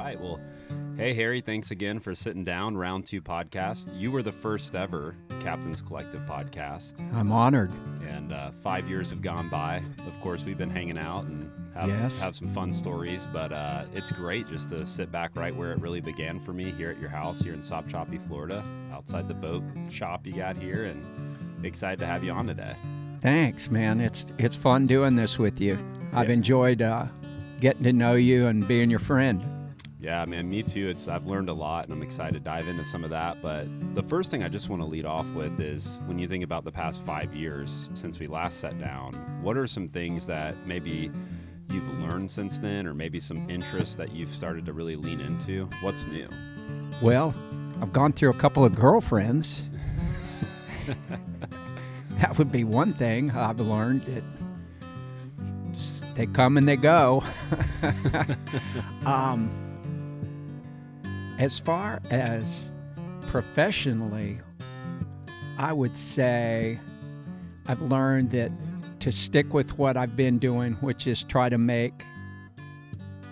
right. Well, hey, Harry, thanks again for sitting down. Round 2 podcast. You were the first ever Captain's Collective podcast. I'm honored. And 5 years have gone by. Of course, we've been hanging out and have some fun stories. But it's great just to sit back right where it really began for me, here at your house, here in Sopchoppy, Florida, outside the boat shop you got here. And excited to have you on today. Thanks, man. It's fun doing this with you. I've enjoyed getting to know you and being your friend. Yeah, man, me too. I've learned a lot, and I'm excited to dive into some of that. But the first thing I just want to lead off with is, when you think about the past 5 years since we last sat down, what are some things that maybe you've learned since then, or maybe some interests that you've started to really lean into? What's new? Well, I've gone through a couple of girlfriends. That would be one thing I've learned. They come and they go. As far as professionally, I would say I've learned that to stick with what I've been doing, which is try to make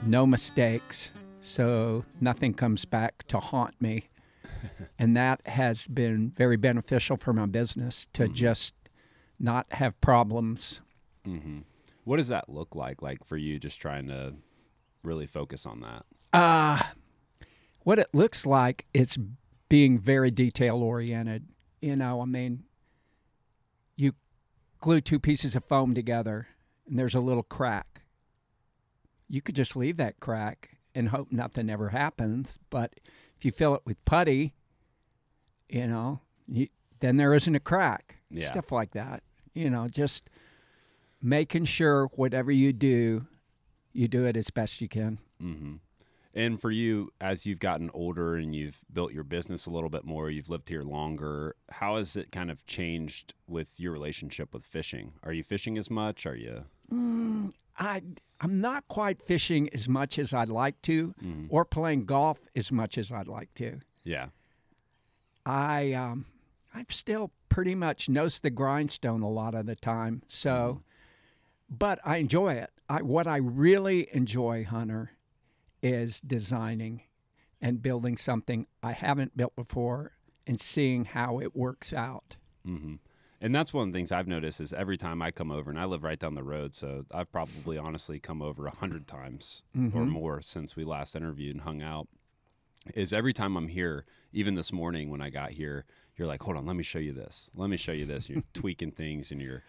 no mistakes so nothing comes back to haunt me. And that has been very beneficial for my business, to just not have problems. Mm-hmm. What does that look like for you, just trying to really focus on that? What it looks like, it's being very detail-oriented. You glue 2 pieces of foam together, and there's a little crack. You could just leave that crack and hope nothing ever happens, but if you fill it with putty, then there isn't a crack. Yeah. Stuff like that. Just making sure whatever you do it as best you can. Mm-hmm. And for you, as you've gotten older and you've built your business a little bit more, you've lived here longer, how has it kind of changed with your relationship with fishing? Are you fishing as much? Are you? I'm not quite fishing as much as I'd like to, or playing golf as much as I'd like to. Yeah. I'm still pretty much nose to the grindstone a lot of the time. So, but I enjoy it. What I really enjoy, Hunter, is designing and building something I haven't built before and seeing how it works out. Mm-hmm. And that's one of the things I've noticed is every time I come over, and I live right down the road, so I've probably honestly come over 100 times or more since we last interviewed and hung out, is every time I'm here, even this morning when I got here, you're like, hold on, let me show you this. Let me show you this. You're tweaking things and you're,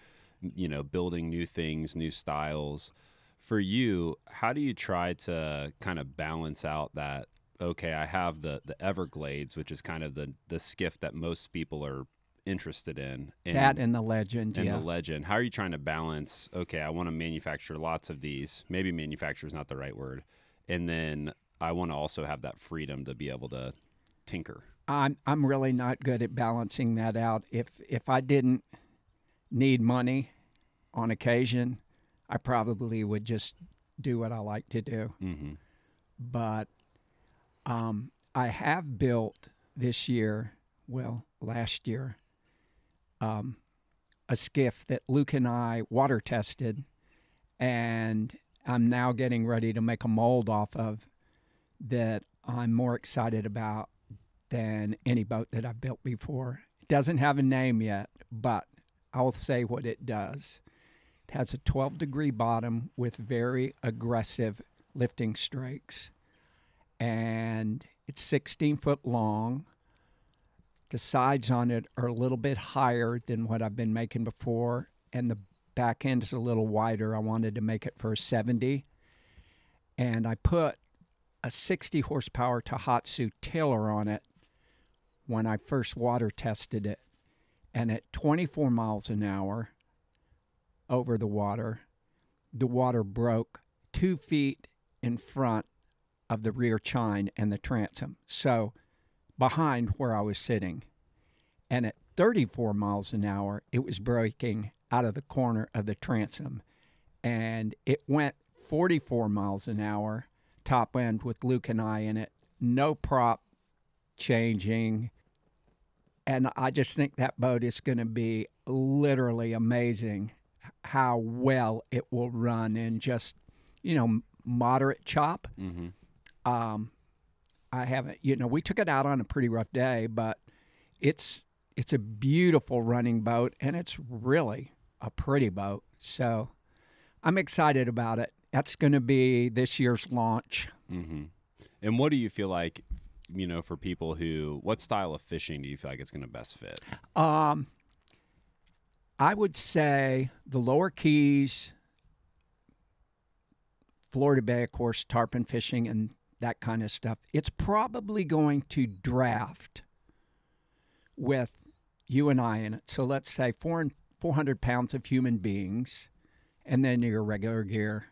building new things, new styles. For you, how do you try to kind of balance out that, okay, I have the Everglades, which is kind of the skiff that most people are interested in. That and the Legend, the Legend. How are you trying to balance, okay, I want to manufacture lots of these. Maybe manufacture is not the right word. And then I want to also have that freedom to be able to tinker. I'm really not good at balancing that out. If I didn't need money on occasion, I probably would just do what I like to do. Mm-hmm. But I have built this year, last year, a skiff that Luke and I water tested, and I'm now getting ready to make a mold off of, that I'm more excited about than any boat that I've built before. It doesn't have a name yet, but I'll say what it does. It has a 12-degree bottom with very aggressive lifting strakes, and it's 16 foot long. The sides on it are a little bit higher than what I've been making before, and the back end is a little wider. I wanted to make it for a 70, and I put a 60 horsepower Tohatsu tiller on it when I first water tested it, and at 24 miles an hour over the water broke 2 feet in front of the rear chine and the transom, so behind where I was sitting. And at 34 miles an hour, it was breaking out of the corner of the transom. And it went 44 miles an hour, top end with Luke and I in it, no prop changing. And I just think that boat is going to be literally amazing how well it will run in just, moderate chop. Mm-hmm. I haven't, we took it out on a pretty rough day, but it's a beautiful running boat, and it's really a pretty boat. So I'm excited about it. That's going to be this year's launch. Mm-hmm. And what do you feel like, for people what style of fishing do you feel like it's going to best fit? I would say the lower Keys, Florida Bay, of course, tarpon fishing and that kind of stuff. It's probably going to draft with you and I in it. So let's say 400 pounds of human beings, and then your regular gear.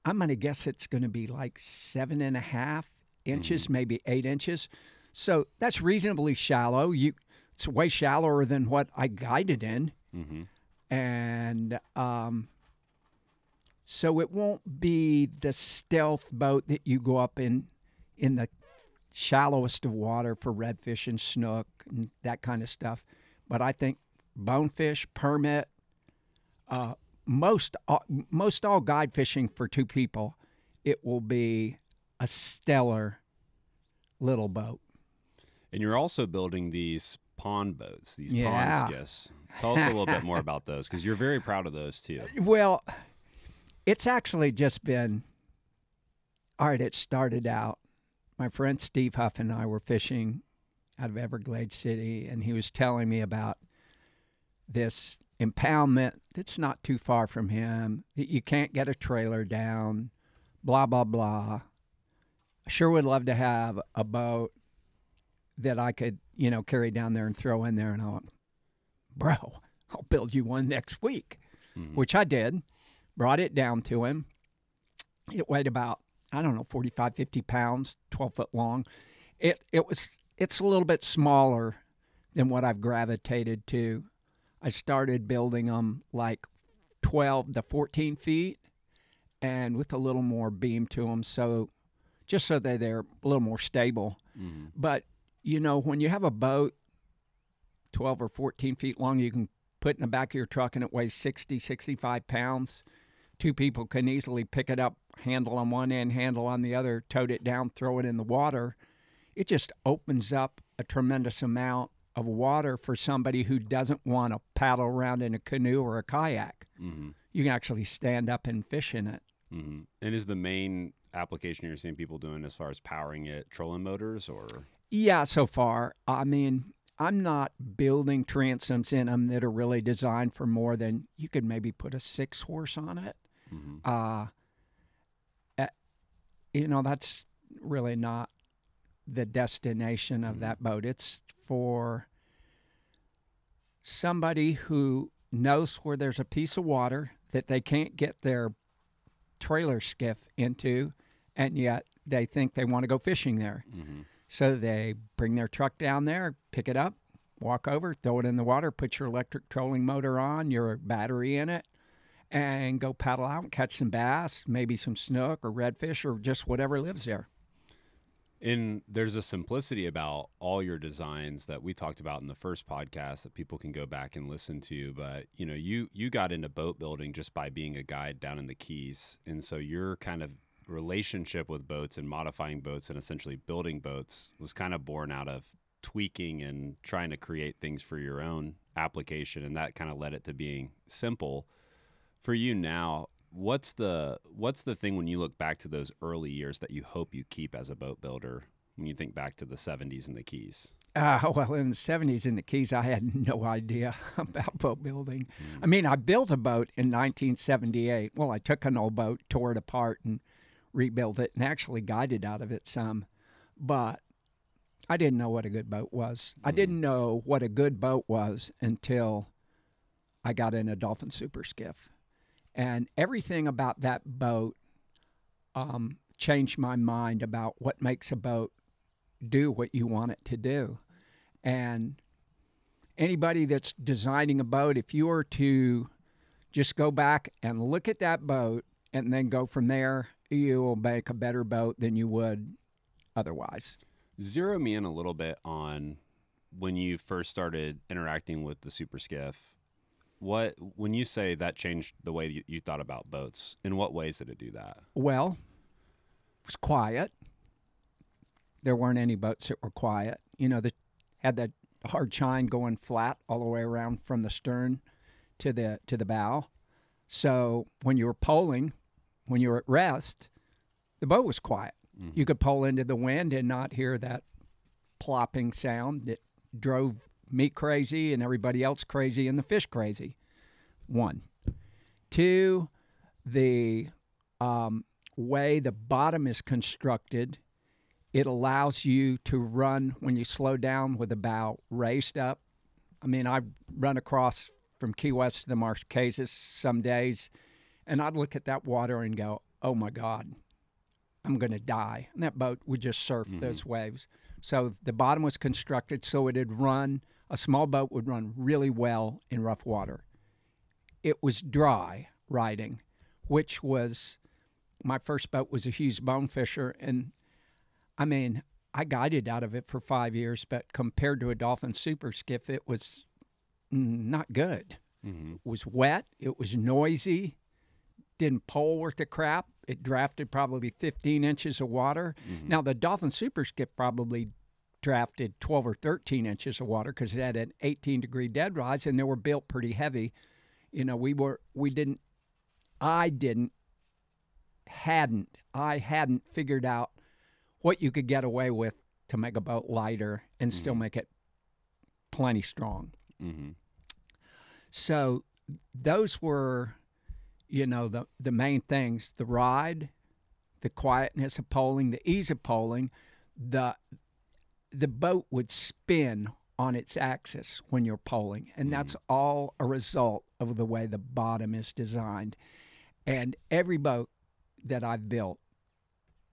I'm going to guess it's going to be like 7.5 inches, maybe 8 inches. So that's reasonably shallow. It's way shallower than what I guided in. Mm-hmm. And so it won't be the stealth boat that you go up in the shallowest of water for redfish and snook and that kind of stuff. But I think bonefish, permit, most all guide fishing for 2 people, it will be a stellar little boat. And you're also building these pond boats, these pond skiffs. Tell us a little bit more about those, because you're very proud of those too. Well, it's actually just been, all right, it started out, my friend Steve Huff and I were fishing out of Everglades City, and he was telling me about this impoundment that's not too far from him, that you can't get a trailer down, blah, blah, blah. I sure would love to have a boat that I could, carry down there and throw in there. And I went, bro, I'll build you one next week, which I did. Brought it down to him. It weighed about, 45, 50 pounds, 12 foot long. It's a little bit smaller than what I've gravitated to. I started building them like 12 to 14 feet and with a little more beam to them. So just so that they're a little more stable. Mm-hmm. But, when you have a boat 12 or 14 feet long, you can put in the back of your truck and it weighs 60, 65 pounds. 2 people can easily pick it up, handle on one end, handle on the other, tote it down, throw it in the water. It just opens up a tremendous amount of water for somebody who doesn't want to paddle around in a canoe or a kayak. Mm-hmm. You can actually stand up and fish in it. Mm-hmm. And is the main application you're seeing people doing as far as powering it trolling motors, or? Yeah, so far. I mean, I'm not building transoms in them that are really designed for more than, you could maybe put a 6-horse on it. Mm-hmm. That's really not the destination of that boat. It's for somebody who knows where there's a piece of water that they can't get their trailer skiff into, and yet they think they want to go fishing there. Mm-hmm. So they bring their truck down there, pick it up, walk over, throw it in the water, put your electric trolling motor on, your battery in it, and go paddle out and catch some bass, maybe some snook or redfish or just whatever lives there. And there's a simplicity about all your designs that we talked about in the first podcast that people can go back and listen to. But, you got into boat building just by being a guide down in the Keys. And so your kind of relationship with boats and modifying boats and essentially building boats was kind of born out of tweaking and trying to create things for your own application. And that kind of led it to being simple. For you now, what's the thing when you look back to those early years that you hope you keep as a boat builder when you think back to the 70s in the Keys? Well, in the 70s in the Keys, I had no idea about boat building. I mean, I built a boat in 1978. Well, I took an old boat, tore it apart, and rebuilt it, and actually guided out of it some. But I didn't know what a good boat was. I didn't know what a good boat was until I got in a Dolphin Super Skiff. And everything about that boat changed my mind about what makes a boat do what you want it to do. And anybody that's designing a boat, if you were to just go back and look at that boat and then go from there, you will make a better boat than you would otherwise. Zero me in a little bit on when you first started interacting with the Super Skiff. When you say that changed the way you thought about boats, in what ways did it do that? Well, it was quiet. there weren't any boats that were quiet. You know, that had that hard chine going flat all the way around from the stern to the bow. So when you were poling, when you were at rest, the boat was quiet. Mm-hmm. You could pole into the wind and not hear that plopping sound that drove me crazy and everybody else crazy and the fish crazy. 1. 2, the way the bottom is constructed, it allows you to run when you slow down with the bow raised up. I mean, I've run across from Key West to the Marquesas some days, and I'd look at that water and go, oh my God, I'm going to die. And that boat would just surf those waves. So the bottom was constructed so it'd run, a small boat would run really well in rough water. It was dry riding, which was, my first boat was a Hughes Bonefisher, and I mean, I guided out of it for 5 years, but compared to a Dolphin Super Skiff, it was not good. Mm-hmm. It was wet, it was noisy, didn't pole worth a crap. It drafted probably 15 inches of water. Mm-hmm. Now, the Dolphin Super Skiff probably drafted 12 or 13 inches of water because it had an 18-degree dead rise, and they were built pretty heavy. You know, I hadn't figured out what you could get away with to make a boat lighter and still make it plenty strong. Mm-hmm. So those were, you know, the main things: the ride, the quietness of poling, the ease of poling. The boat would spin on its axis when you're poling, and that's all a result of the way the bottom is designed. And every boat that I've built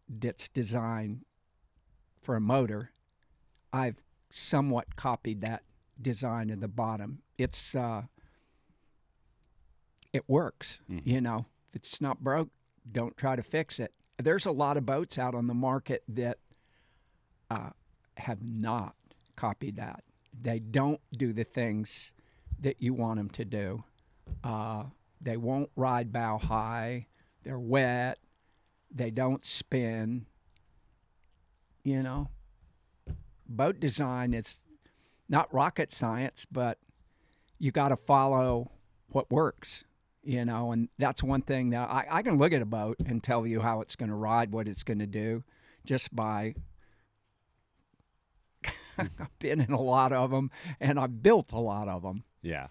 that's designed for a motor, I've somewhat copied that design of the bottom. It works, you know. If it's not broke, don't try to fix it. There's a lot of boats out on the market that have not copied that. They don't do the things that you want them to do. They won't ride bow high. They're wet. They don't spin. You know, boat design is not rocket science, but you got to follow what works, you know, and that's one thing that I can look at a boat and tell you how it's going to ride, what it's going to do, just by I've been in a lot of them, and I've built a lot of them. Yeah.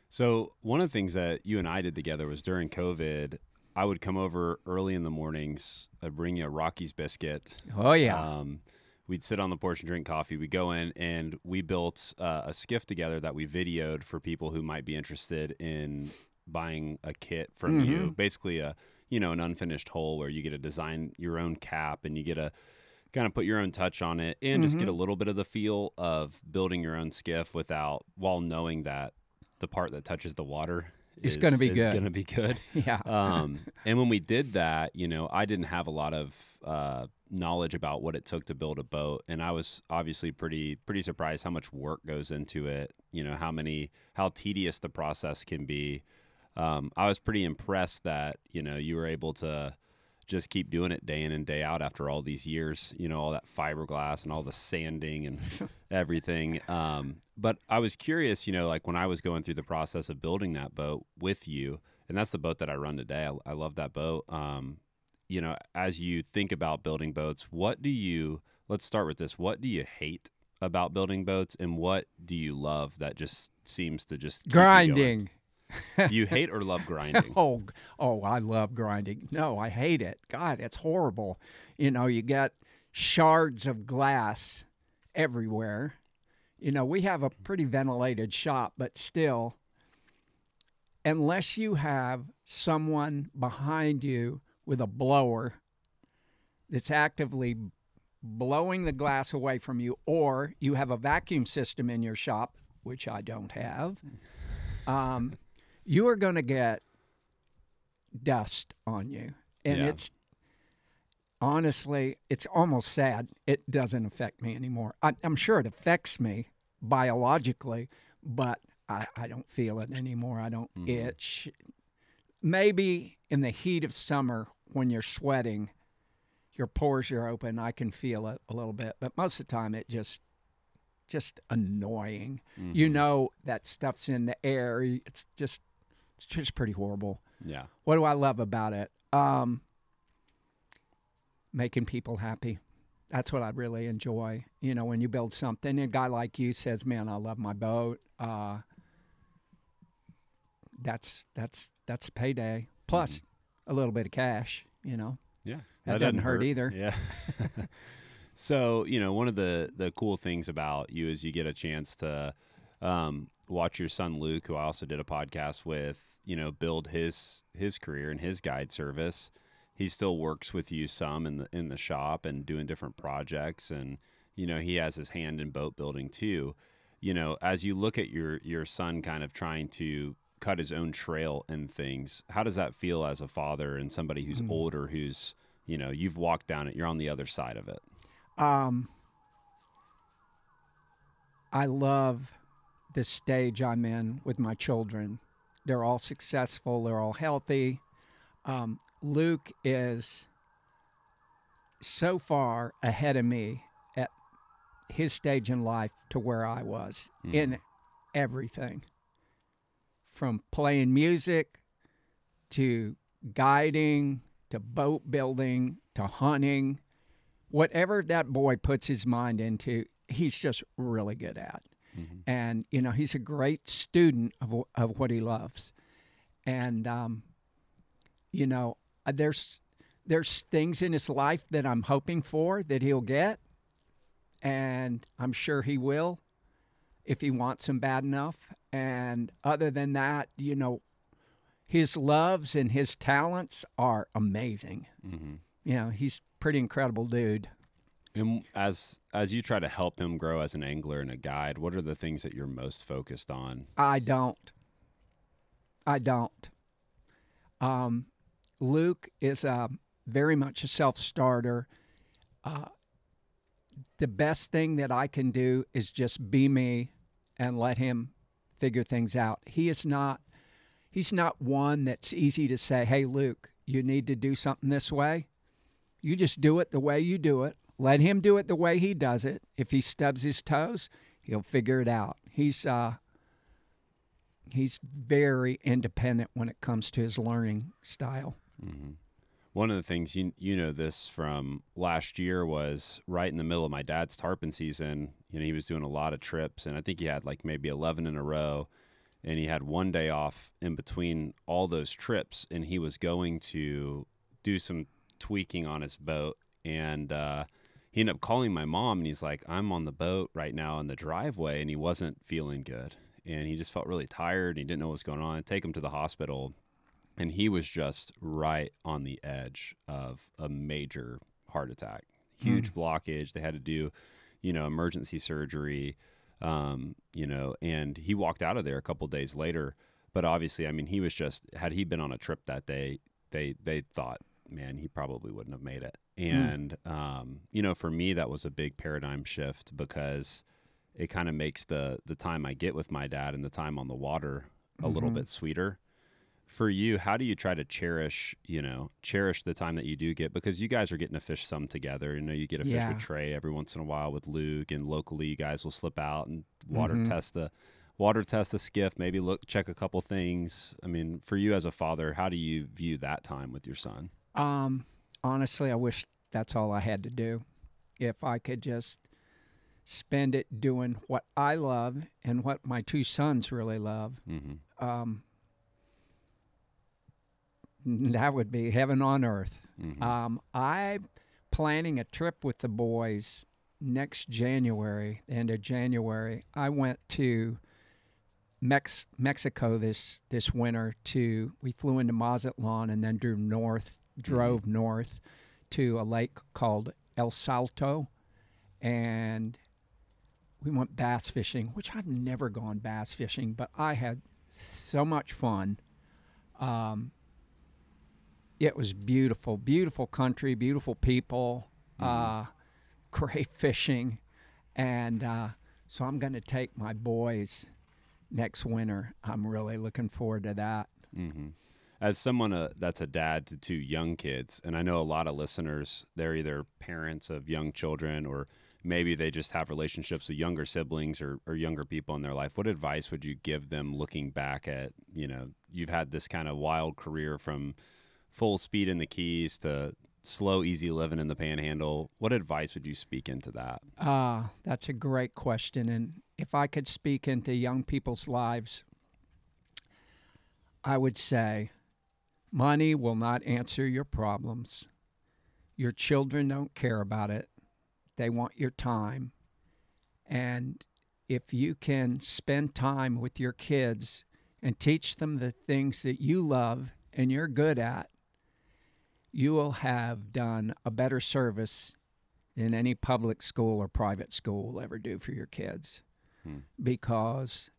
So one of the things that you and I did together was during COVID, I would come over early in the mornings. I'd bring you a Rocky's biscuit. Oh, yeah. We'd sit on the porch and drink coffee. We'd go in, and we built a skiff together that we videoed for people who might be interested in buying a kit from you. Basically, an unfinished hull where you get to design your own cap, and you get to kind of put your own touch on it, and just get a little bit of the feel of building your own skiff while knowing that the part that touches the water is going to be good. Going to be good. Yeah. And when we did that, you know, I didn't have a lot of knowledge about what it took to build a boat, and I was obviously pretty surprised how much work goes into it. You know, how tedious the process can be. I was pretty impressed that, you know, you were able to just keep doing it day in and day out after all these years, you know, all that fiberglass and all the sanding and everything. But I was curious, you know, like when I was going through the process of building that boat with you, and that's the boat that I run today. I love that boat. You know, as you think about building boats, let's start with this. What do you hate about building boats, and what do you love that just seems to just keep grinding? You hate or love grinding? Oh, I love grinding. No, I hate it. God, it's horrible. You know, you got shards of glass everywhere. You know, we have a pretty ventilated shop, but still, unless you have someone behind you with a blower that's actively blowing the glass away from you, or you have a vacuum system in your shop, which I don't have, you are going to get dust on you. And it's honestly, it's almost sad. It doesn't affect me anymore. I'm sure it affects me biologically, but I don't feel it anymore. I don't itch. Maybe in the heat of summer when you're sweating, your pores are open. I can feel it a little bit, but most of the time it just annoying. Mm-hmm. You know that stuff's in the air. It's just pretty horrible. Yeah. What do I love about it? Making people happy. That's what I really enjoy. You know, when you build something, a guy like you says, "Man, I love my boat." That's payday. Plus a little bit of cash. You know. Yeah. That doesn't hurt either. Yeah. So, you know, one of the cool things about you is you get a chance to watch your son Luke, who I also did a podcast with, you know, build his career and his guide service. He still works with you some in the shop and doing different projects, and you know, he has his hand in boat building too. You know, as you look at your son kind of trying to cut his own trail and things, how does that feel as a father and somebody who's older, who's, you know, you've walked down it, you're on the other side of it? I love the stage I'm in with my children. They're all successful. They're all healthy. Luke is so far ahead of me at his stage in life to where I was in everything, from playing music to guiding to boat building to hunting. Whatever that boy puts his mind into, he's just really good at. And, you know, he's a great student of what he loves. And, you know, there's things in his life that I'm hoping for that he'll get. And I'm sure he will if he wants them bad enough. And other than that, you know, his loves and his talents are amazing. You know, he's a pretty incredible dude. And as you try to help him grow as an angler and a guide, what are the things that you're most focused on? I don't. Luke is very much a self-starter. The best thing that I can do is just be me and let him figure things out. He's not one that's easy to say, "Hey, Luke, you need to do something this way." You just do it the way you do it. Let him do it the way he does it. If he stubs his toes, he'll figure it out. He's very independent when it comes to his learning style. One of the things, you know this from last year, was right in the middle of my dad's tarpon season. You know, he was doing a lot of trips, and I think he had like maybe 11 in a row, and he had one day off in between all those trips, and he was going to do some tweaking on his boat, and he ended up calling my mom, and he's like, "I'm on the boat right now in the driveway," and he wasn't feeling good, and he just felt really tired, and he didn't know what was going on. I'd take him to the hospital, and he was just right on the edge of a major heart attack, huge blockage. They had to do, you know, emergency surgery, you know, and he walked out of there a couple days later. But obviously, I mean, he was just, had he been on a trip that day, they thought, man, he probably wouldn't have made it. And, you know, for me, that was a big paradigm shift, because it kind of makes the time I get with my dad and the time on the water a little bit sweeter. For you, how do you try to cherish the time that you do get? Because you guys are getting to fish some together. You know, you get to fish with Trey every once in a while with Luke, and locally you guys will slip out and water test a skiff, maybe check a couple things. I mean, for you as a father, how do you view that time with your son? Honestly, I wish that's all I had to do. If I could just spend it doing what I love and what my two sons really love, that would be heaven on earth. I'm planning a trip with the boys next January, the end of January. I went to Mexico this winter. We flew into Mazatlan and then drove north to a lake called El Salto, and we went bass fishing, which I've never gone bass fishing, but I had so much fun. It was beautiful, beautiful country, beautiful people, great fishing. And so I'm going to take my boys next winter. I'm really looking forward to that. As someone that's a dad to two young kids, and I know a lot of listeners, they're either parents of young children or maybe they just have relationships with younger siblings or younger people in their life. What advice would you give them looking back at, you've had this kind of wild career from full speed in the Keys to slow, easy living in the Panhandle. What advice would you speak into that? That's a great question. And if I could speak into young people's lives, I would say money will not answer your problems. Your children don't care about it. They want your time. And if you can spend time with your kids and teach them the things that you love and you're good at, you will have done a better service than any public school or private school will ever do for your kids. Because,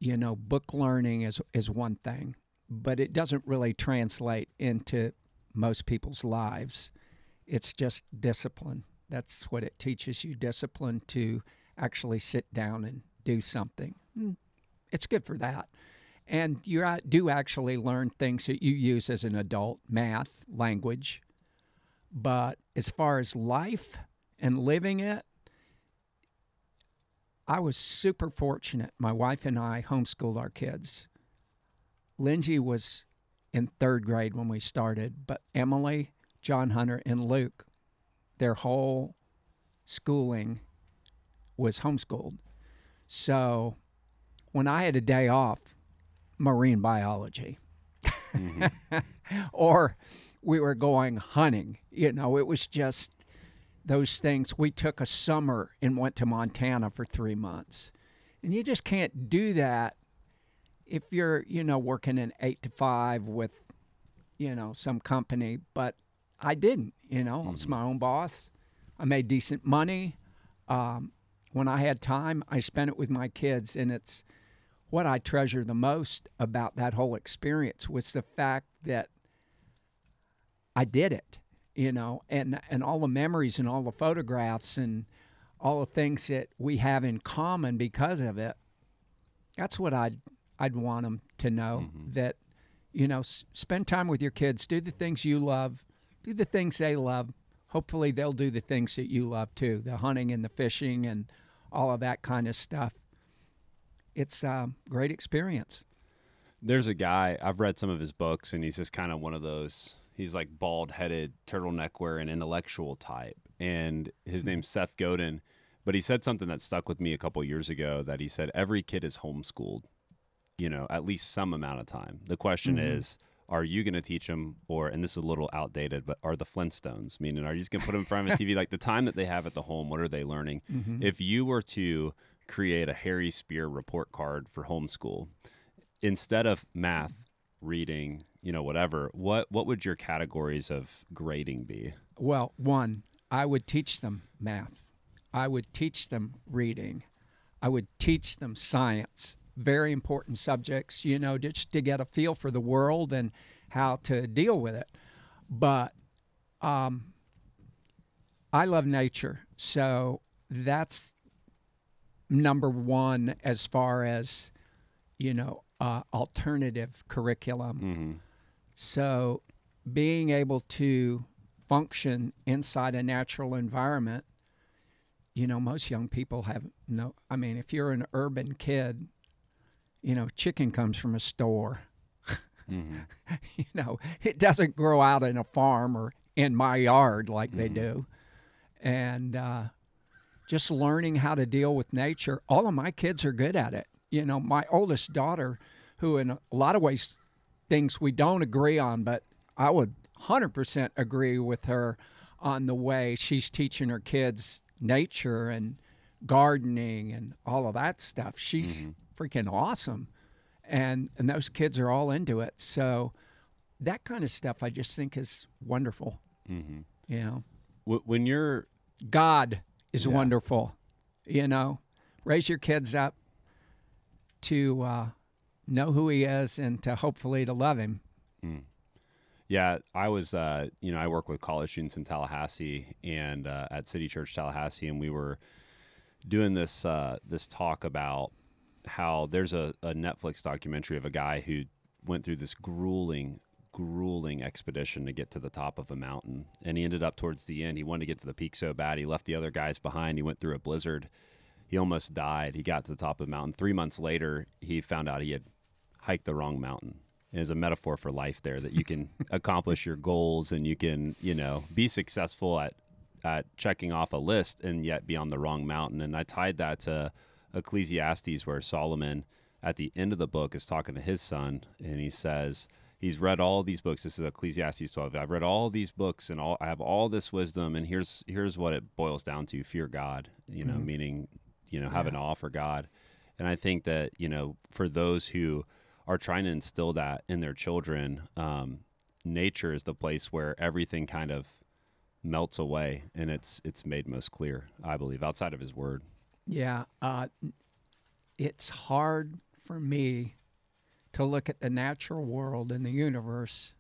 book learning is one thing, but it doesn't really translate into most people's lives. It's just discipline. That's what it teaches you, discipline to actually sit down and do something. It's good for that. And you do actually learn things that you use as an adult, math, language. But as far as life and living it, I was super fortunate. My wife and I homeschooled our kids. Lindsay was in 3rd grade when we started, but Emily, John Hunter, and Luke, their whole schooling was homeschooled. So when I had a day off, marine biology, or we were going hunting, it was just those things. We took a summer and went to Montana for 3 months. And you just can't do that if you're, working an 8 to 5 with, some company. But I didn't, I was my own boss. I made decent money. When I had time, I spent it with my kids. And it's what I treasure the most about that whole experience was the fact that I did it, and all the memories and all the photographs and all the things that we have in common because of it. That's what I'd want them to know, that, spend time with your kids, do the things you love, do the things they love. Hopefully they'll do the things that you love too, the hunting and the fishing and all of that kind of stuff. It's a great experience. There's a guy, I've read some of his books, and he's just kind of one of those, he's like bald-headed, turtleneck wearing intellectual type. And his name's Seth Godin. But he said something that stuck with me a couple years ago, that he said every kid is homeschooled, at least some amount of time. The question is, are you going to teach them, and this is a little outdated, but are the Flintstones, meaning are you just going to put them in front of a TV? Like the time that they have at the home, what are they learning? If you were to create a Harry Spear report card for homeschool, instead of math, reading, whatever, what would your categories of grading be? Well, one, I would teach them math. I would teach them reading. I would teach them science, very important subjects, just to get a feel for the world and how to deal with it. But I love nature, so that's number one as far as, alternative curriculum. So being able to function inside a natural environment, most young people have if you're an urban kid, chicken comes from a store. It doesn't grow out in a farm or in my yard like they do. And just learning how to deal with nature. All of my kids are good at it. My oldest daughter, who in a lot of ways things we don't agree on, but I would 100% agree with her on the way she's teaching her kids nature and gardening and all of that stuff. She's freaking awesome. And those kids are all into it. So that kind of stuff I just think is wonderful. When you're... God is wonderful. Raise your kids up to know who he is and to hopefully to love him. Yeah, I was, I work with college students in Tallahassee and at City Church Tallahassee, and we were doing this talk about how there's a Netflix documentary of a guy who went through this grueling expedition to get to the top of a mountain. And he ended up towards the end, he wanted to get to the peak so bad, he left the other guys behind. He went through a blizzard. He almost died. He got to the top of the mountain. 3 months later, he found out he had hiked the wrong mountain. And there's a metaphor for life there, that you can accomplish your goals and you can, be successful at checking off a list and yet be on the wrong mountain. And I tied that to Ecclesiastes, where Solomon at the end of the book is talking to his son, and he says, he's read all these books. This is Ecclesiastes 12. I've read all these books and I have all this wisdom, and here's what it boils down to: fear God, meaning, have an awe for God. And I think that, for those who are trying to instill that in their children, nature is the place where everything kind of melts away, and it's made most clear, I believe, outside of his word. Yeah. It's hard for me to look at the natural world and the universe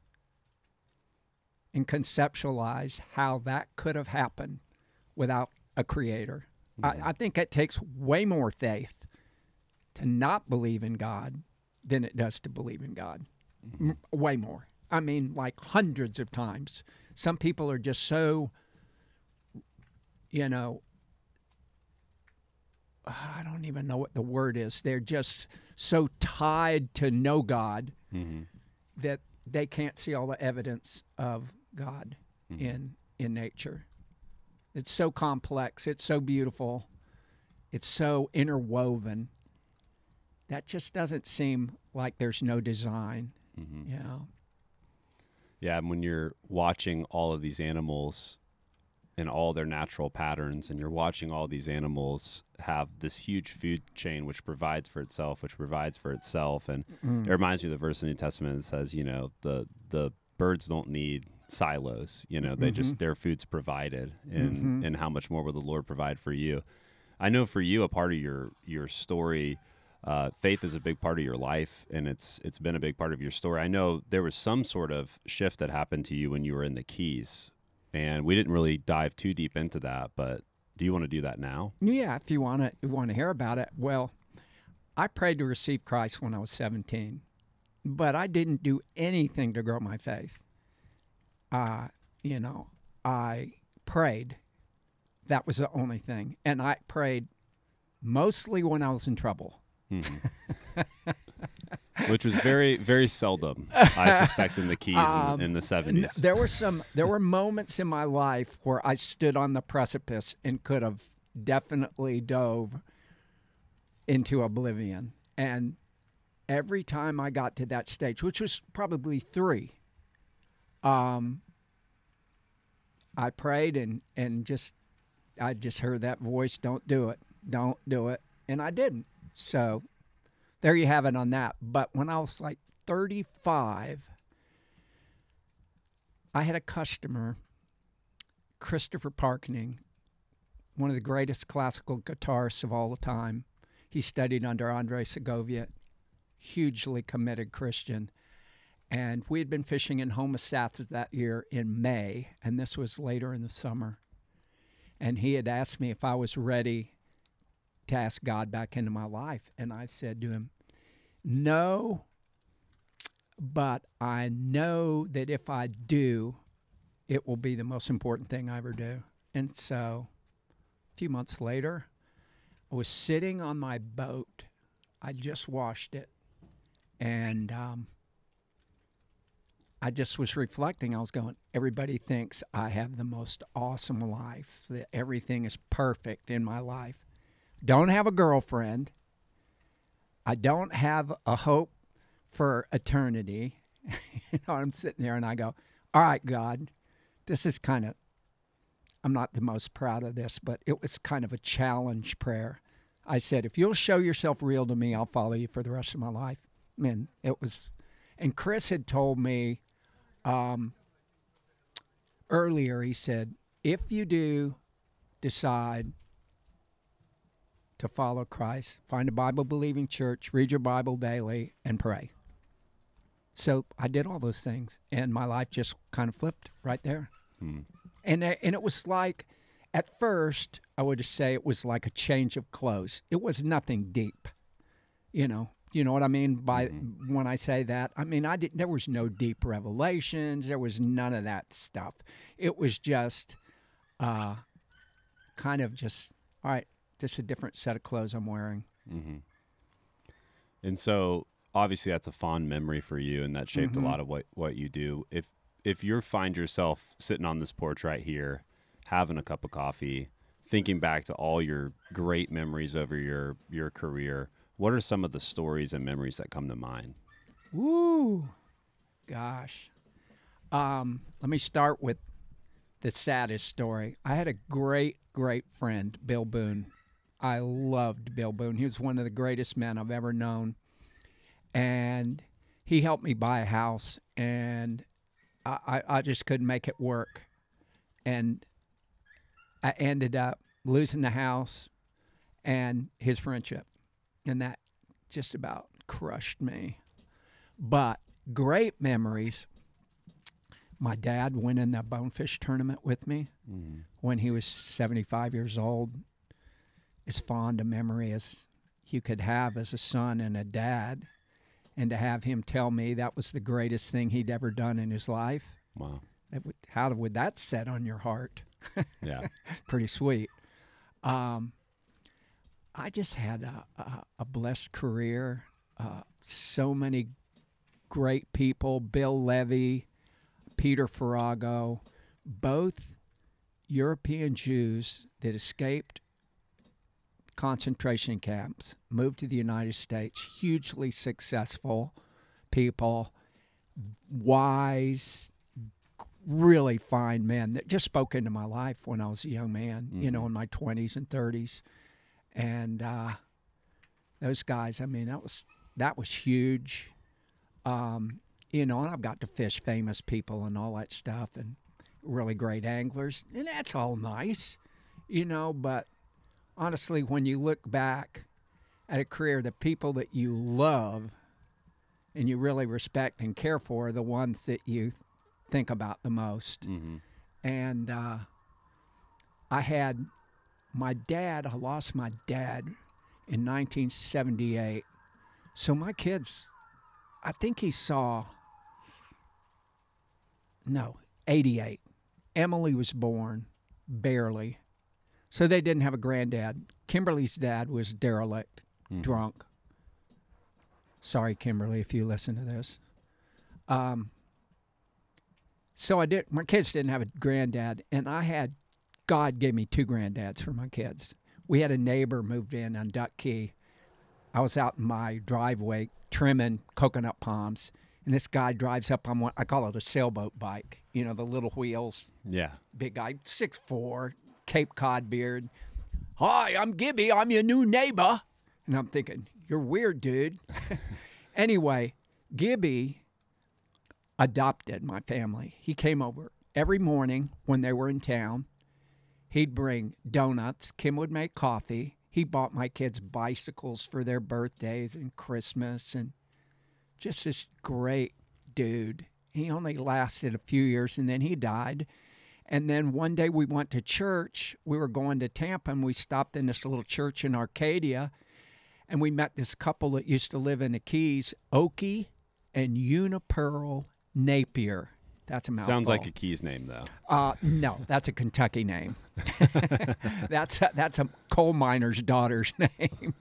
and conceptualize how that could have happened without a creator. Mm-hmm. I think it takes way more faith to not believe in God than it does to believe in God. Mm-hmm. Way more. I mean, like hundreds of times. Some people are just so, I don't even know what the word is. They're just so tied to know God mm-hmm. that they can't see all the evidence of God mm-hmm. in nature. It's so complex. It's so beautiful. It's so interwoven. That just doesn't seem like there's no design. Mm-hmm. Yeah, and when you're watching all of these animals and all their natural patterns, and you're watching all these animals have this huge food chain which provides for itself, and it reminds me of the verse in the New Testament that says, the birds don't need silos, they mm-hmm. just, their food's provided, and how much more will the Lord provide for you? I know for you, a part of your story, faith is a big part of your life, and it's been a big part of your story. I know there was some sort of shift that happened to you when you were in the Keys, and we didn't really dive too deep into that, but do you want to do that now? Yeah, if you want to hear about it. Well, I prayed to receive Christ when I was 17, but I didn't do anything to grow my faith. I prayed. That was the only thing. And I prayed mostly when I was in trouble. Mm-hmm. Which was very, very seldom, I suspect, in the Keys in the 70s. There were moments in my life where I stood on the precipice and could have definitely dove into oblivion. And every time I got to that stage, which was probably 3, I prayed and I just heard that voice, don't do it, and I didn't. So there you have it on that. But when I was like 35, I had a customer, Christopher Parkening, one of the greatest classical guitarists of all the time. He studied under Andre Segovia, hugely committed Christian. And we had been fishing in Homosassa that year in May, and this was later in the summer. And he had asked me if I was ready to ask God back into my life. And I said to him, no, but I know that if I do, it will be the most important thing I ever do. And so a few months later, I was sitting on my boat. I just washed it. And I just was reflecting. I was going, everybody thinks I have the most awesome life, that everything is perfect in my life. Don't have a girlfriend. I don't have a hope for eternity. I'm sitting there and I go, all right, God, this is kind of, I'm not the most proud of this, but it was kind of a challenge prayer. I said, if you'll show yourself real to me, I'll follow you for the rest of my life. Man, it was, and Chris had told me earlier, he said, if you do decide to follow Christ, find a Bible-believing church, read your Bible daily, and pray. So I did all those things, and my life just kind of flipped right there. And it was like, at first, I would just say it was like a change of clothes. It was nothing deep, You know what I mean by when I say that? I mean, there was no deep revelations. There was none of that stuff. It was just kind of just, all right, just a different set of clothes I'm wearing. And so obviously that's a fond memory for you, and that shaped a lot of what you do. If you find yourself sitting on this porch right here, having a cup of coffee, thinking back to all your great memories over your career, what are some of the stories and memories that come to mind? Woo, gosh. Let me start with the saddest story. I had a great friend, Bill Boone. I loved Bill Boone. He was one of the greatest men I've ever known. And he helped me buy a house, and I just couldn't make it work. And I ended up losing the house and his friendship. And that just about crushed me. But great memories. My dad went in the bonefish tournament with me when he was 75 years old. As fond a memory as you could have as a son and a dad. And to have him tell me that was the greatest thing he'd ever done in his life. Wow. How would that set on your heart? Yeah. Pretty sweet. I just had a blessed career. So many great people. Bill Levy, Peter Farrago, both European Jews that escaped concentration camps, moved to the United States, hugely successful people, wise, really fine men that just spoke into my life when I was a young man, you know, in my 20s and 30s. And those guys, I mean, that was huge. You know, and I've got to fish famous people and all that stuff and really great anglers. And that's all nice, you know, but honestly, when you look back at a career, the people that you love and you really respect and care for are the ones that you think about the most. And I lost my dad in 1978. So my kids, I think he saw, 88. Emily was born, barely. So they didn't have a granddad. Kimberly's dad was derelict, drunk. Sorry, Kimberly, if you listen to this. So my kids didn't have a granddad, and God gave me 2 granddads for my kids. We had a neighbor moved in on Duck Key. I was out in my driveway trimming coconut palms, and this guy drives up on what I call it a sailboat bike. You know, the little wheels. Yeah. Big guy, 6'4", Cape Cod beard. Hi, I'm Gibby. I'm your new neighbor. And I'm thinking, you're weird, dude. Anyway, Gibby adopted my family. He came over every morning when they were in town. He'd bring donuts. Kim would make coffee. He bought my kids bicycles for their birthdays and Christmas, and just this great dude. He only lasted a few years, and then he died. And then one day we went to church. We were going to Tampa, and we stopped in this little church in Arcadia, and we met this couple that used to live in the Keys, Okie and Unipearl Napier. That's a mouthful. Sounds like a Keys name, though. No, that's a Kentucky name. That's a coal miner's daughter's name.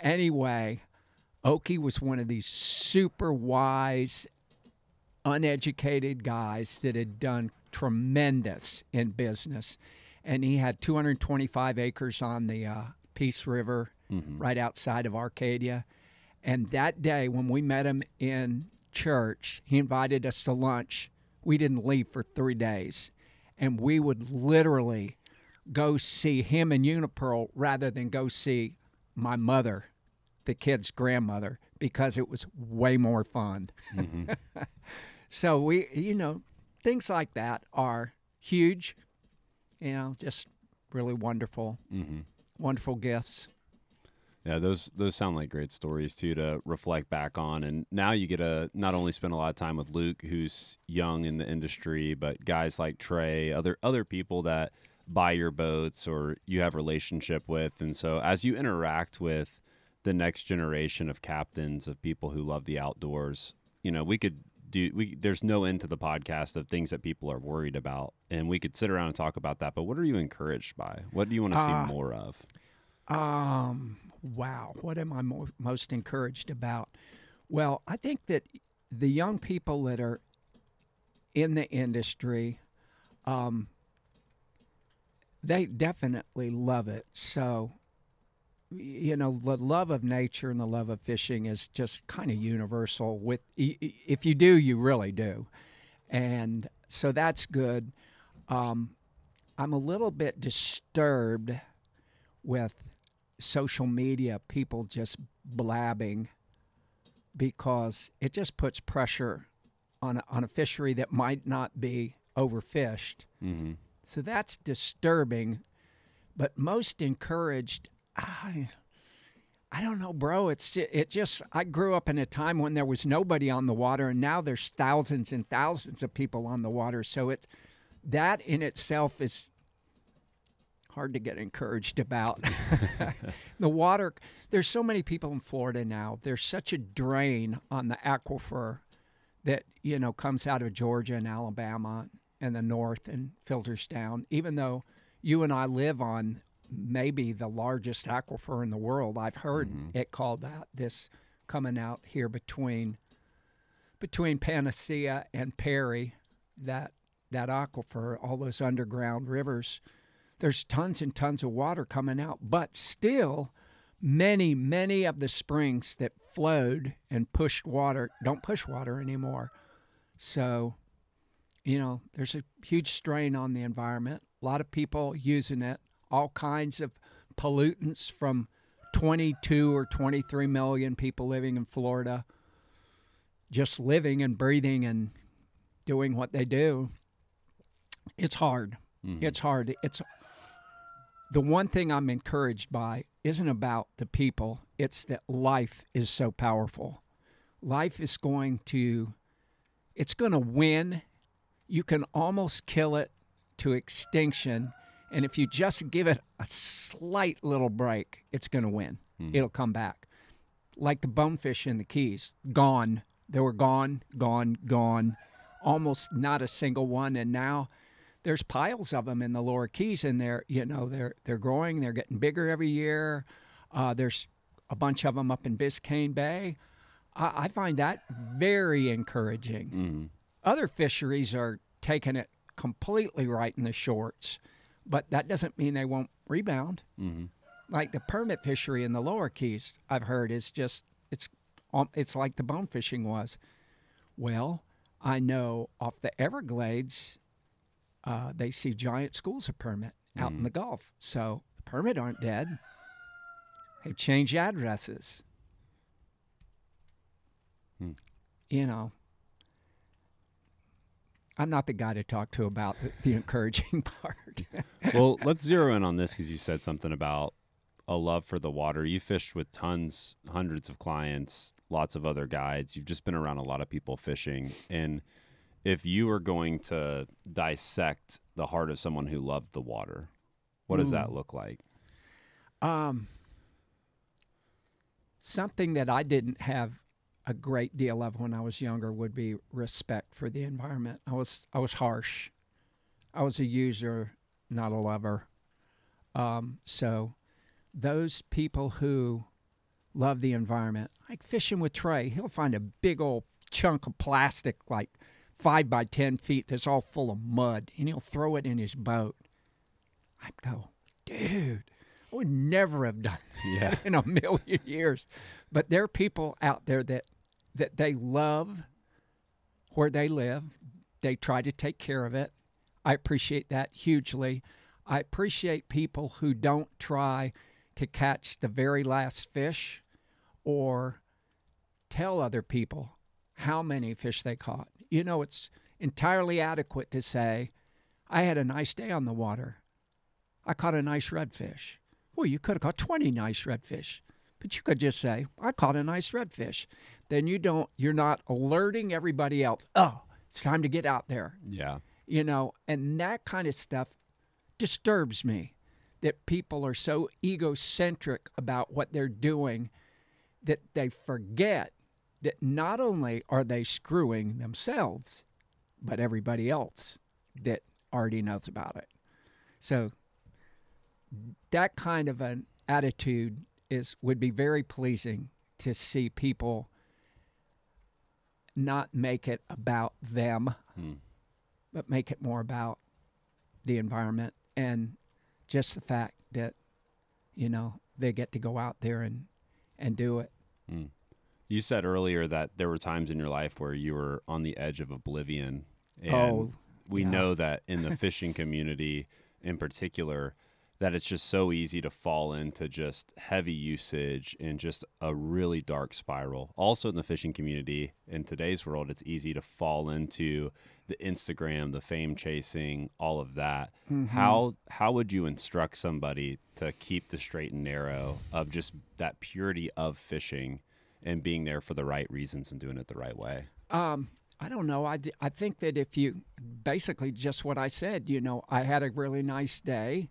Anyway, Okie was one of these super wise, uneducated guys that had done tremendous in business. And he had 225 acres on the Peace River right outside of Arcadia. And that day when we met him in church, he invited us to lunch. We didn't leave for 3 days. And we would literally go see him and Unipearl rather than go see my mother, the kid's grandmother, because it was way more fun. So we, things like that are huge, just really wonderful, wonderful gifts. Yeah, those sound like great stories, too, to reflect back on. And now you get to not only spend a lot of time with Luke, who's young in the industry, but guys like Trey, other people that buy your boats or you have relationship with. And so as you interact with the next generation of captains, of people who love the outdoors, you know, there's no end to the podcast of things that people are worried about, and we could sit around and talk about that. But what are you encouraged by? What do you want to see more of? Wow. What am I most encouraged about? Well, I think that the young people that are in the industry, they definitely love it. So, you know, the love of nature and the love of fishing is just kind of universal. If you do, you really do. And so that's good. I'm a little bit disturbed with social media, people just blabbing, because it just puts pressure on a fishery that might not be overfished. Mm-hmm. So that's disturbing. But most encouraged, I don't know, bro. It just, I grew up in a time when there was nobody on the water, and now there's thousands and thousands of people on the water. So that in itself is hard to get encouraged about. The water, there's so many people in Florida now. There's such a drain on the aquifer that, you know, comes out of Georgia and Alabama and the north and filters down. Even though you and I live on maybe the largest aquifer in the world, I've heard it called that, this coming out here between Panacea and Perry, that aquifer, all those underground rivers. There's tons and tons of water coming out, but still many, many of the springs that flowed and pushed water don't push water anymore. So, you know, there's a huge strain on the environment. A lot of people using it, all kinds of pollutants from 22 or 23 million people living in Florida, just living and breathing and doing what they do. It's hard. Mm-hmm. It's hard. The one thing I'm encouraged by isn't about the people. It's that life is so powerful. Life is it's going to win. You can almost kill it to extinction. And if you just give it a slight little break, it's going to win. It'll come back. Like the bonefish in the Keys, gone. They were gone. Almost not a single one. And now there's piles of them in the lower Keys, and they're growing. They're getting bigger every year. There's a bunch of them up in Biscayne Bay. I find that very encouraging. Mm-hmm. Other fisheries are taking it completely right in the shorts, but that doesn't mean they won't rebound. Mm-hmm. Like the permit fishery in the lower Keys, I've heard it's like the bone fishing was. Well, I know off the Everglades, they see giant schools of permit out in the Gulf. So the permit aren't dead. They've changed addresses. You know, I'm not the guy to talk to about the encouraging part. Well, let's zero in on this, because you said something about a love for the water. You fished with hundreds of clients, lots of other guides. You've just been around a lot of people fishing. And if you were going to dissect the heart of someone who loved the water, what does that look like? Something that I didn't have a great deal of when I was younger would be respect for the environment. I was harsh. I was a user, not a lover. So those people who love the environment, like fishing with Trey, he'll find a big old chunk of plastic, like 5 by 10 feet, that's all full of mud, and he'll throw it in his boat. I'd go, dude, I would never have done that in a million years. But there are people out there that they love where they live. They try to take care of it. I appreciate that hugely. I appreciate people who don't try to catch the very last fish or tell other people how many fish they caught. You know, it's entirely adequate to say, I had a nice day on the water. I caught a nice redfish. Well, you could have caught 20 nice redfish, but you could just say, I caught a nice redfish. Then you're not alerting everybody else. Oh, it's time to get out there. Yeah. You know, and that kind of stuff disturbs me, that people are so egocentric about what they're doing that they forget that not only are they screwing themselves, but everybody else that already knows about it. So that kind of an attitude would be very pleasing to see people not make it about them, but make it more about the environment and just the fact that, they get to go out there and do it. You said earlier that there were times in your life where you were on the edge of oblivion. And we know that in the fishing community in particular, that it's just so easy to fall into just heavy usage and just a really dark spiral. Also in the fishing community, in today's world, it's easy to fall into the Instagram, the fame chasing, all of that. How would you instruct somebody to keep the straight and narrow of just that purity of fishing and being there for the right reasons and doing it the right way? I don't know. I think that if you, basically just what I said, I had a really nice day.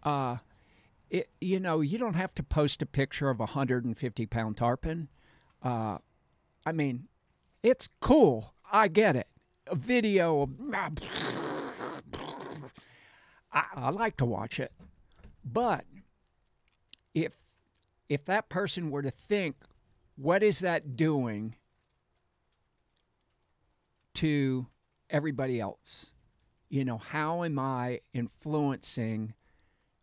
You don't have to post a picture of a 150-pound tarpon. I mean, it's cool. I get it. A video of, I like to watch it. But if that person were to think, what is that doing to everybody else? How am I influencing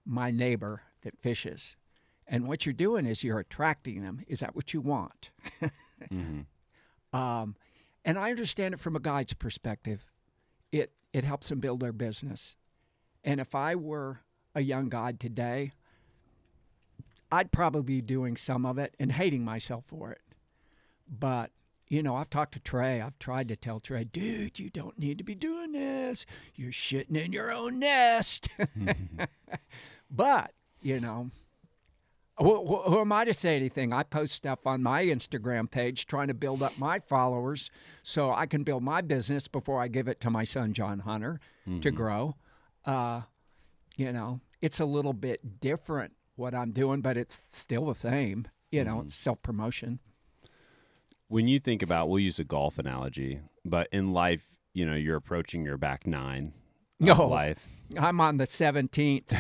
my neighbor that fishes? And what you're doing is you're attracting them. Is that what you want? And I understand it from a guide's perspective. It helps them build their business. And if I were a young guide today, I'd probably be doing some of it and hating myself for it. But, I've talked to Trey. I've tried to tell Trey, dude, you don't need to be doing this. You're shitting in your own nest. But, who am I to say anything? I post stuff on my Instagram page trying to build up my followers so I can build my business before I give it to my son, John Hunter, to grow. It's a little bit different what I'm doing, but it's still the same. It's self-promotion. When you think about, we'll use a golf analogy, but in life, you're approaching your back nine of life. I'm on the 17th.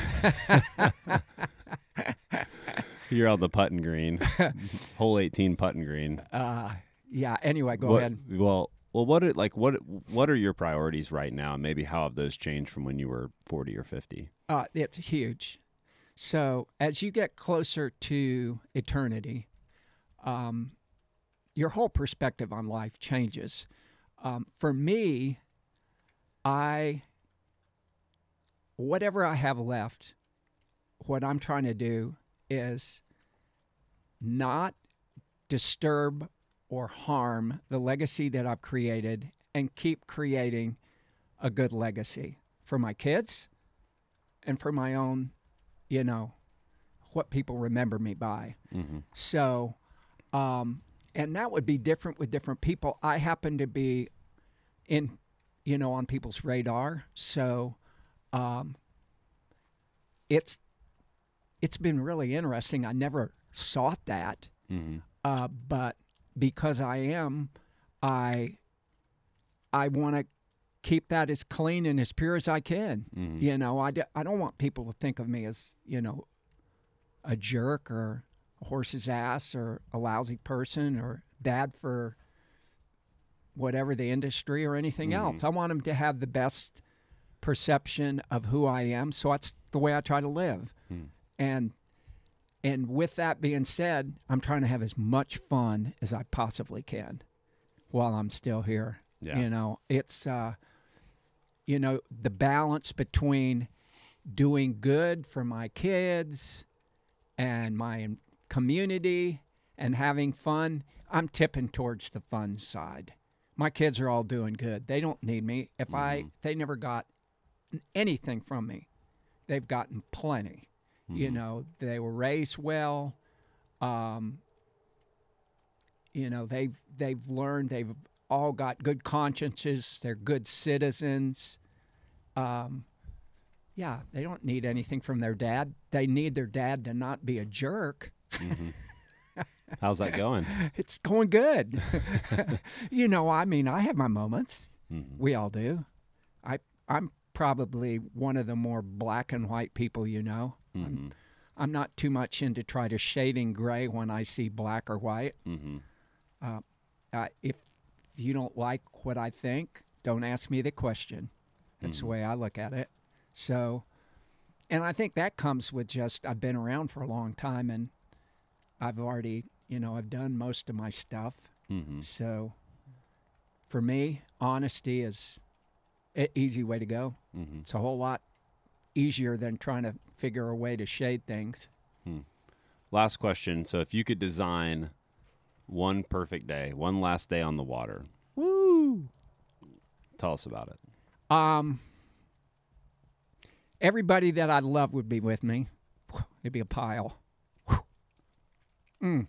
You're on the putting green, hole 18 putting green. Yeah. Anyway, go ahead. Well, what are your priorities right now, and maybe how have those changed from when you were 40 or 50? It's huge. So as you get closer to eternity, your whole perspective on life changes. For me, whatever I have left, what I'm trying to do is not disturb or harm the legacy that I've created and keep creating a good legacy for my kids and for my own, what people remember me by. So, and that would be different with different people. I happen to be on people's radar. So, it's been really interesting. I never sought that, but because I want to keep that as clean and as pure as I can. I don't want people to think of me as a jerk or a horse's ass or a lousy person or bad for whatever the industry or anything else. I want them to have the best perception of who I am. So that's the way I try to live. And with that being said, I'm trying to have as much fun as I possibly can while I'm still here. Yeah. It's, the balance between doing good for my kids and my community and having fun. I'm tipping towards the fun side. My kids are all doing good. They don't need me. They never got anything from me. They've gotten plenty. They were raised well. They've learned. They've all got good consciences. They're good citizens. They don't need anything from their dad. They need their dad to not be a jerk. How's that going? It's going good. I mean, I have my moments. Mm-hmm. We all do. I'm probably one of the more black and white people you know. Mm-hmm. I'm not too much into try to shading gray when I see black or white. Mm-hmm. If you don't like what I think, don't ask me the question. That's the way I look at it. So, and I think that comes with just, I've been around for a long time and I've already, I've done most of my stuff. Mm-hmm. So for me, honesty is an easy way to go. Mm-hmm. It's a whole lot easier than trying to figure a way to shade things. Last question. So if you could design one perfect day, one last day on the water. Woo! Tell us about it. Everybody that I love would be with me. It'd be a pile. You're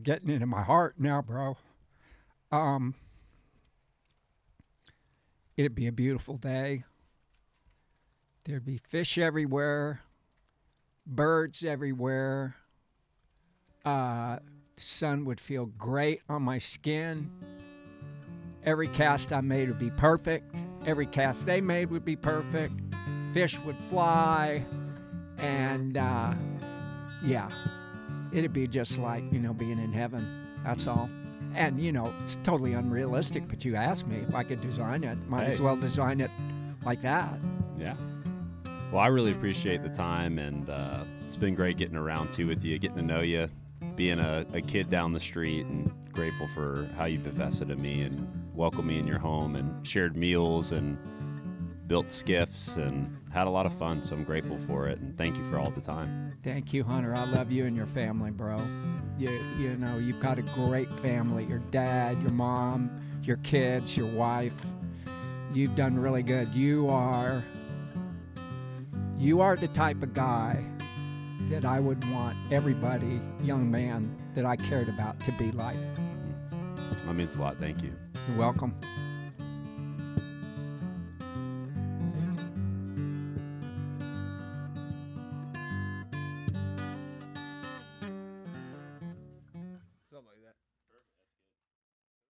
getting into my heart now, bro. It'd be a beautiful day. There'd be fish everywhere, birds everywhere. The sun would feel great on my skin. Every cast I made would be perfect. Every cast they made would be perfect. Fish would fly. And, it'd be just like, being in heaven. That's all. And, it's totally unrealistic, but you asked me if I could design it. Might as well design it like that. Yeah. Well, I really appreciate the time, and it's been great getting around, too, with you, getting to know you, being a kid down the street, and grateful for how you've invested in me and welcomed me in your home and shared meals and built skiffs and had a lot of fun. So I'm grateful for it, and thank you for all the time. Thank you, Hunter. I love you and your family, bro. You've got a great family. Your dad, your mom, your kids, your wife. You've done really good. You are the type of guy that I would want everybody, young man, that I cared about to be like. That means a lot. Thank you. You're welcome.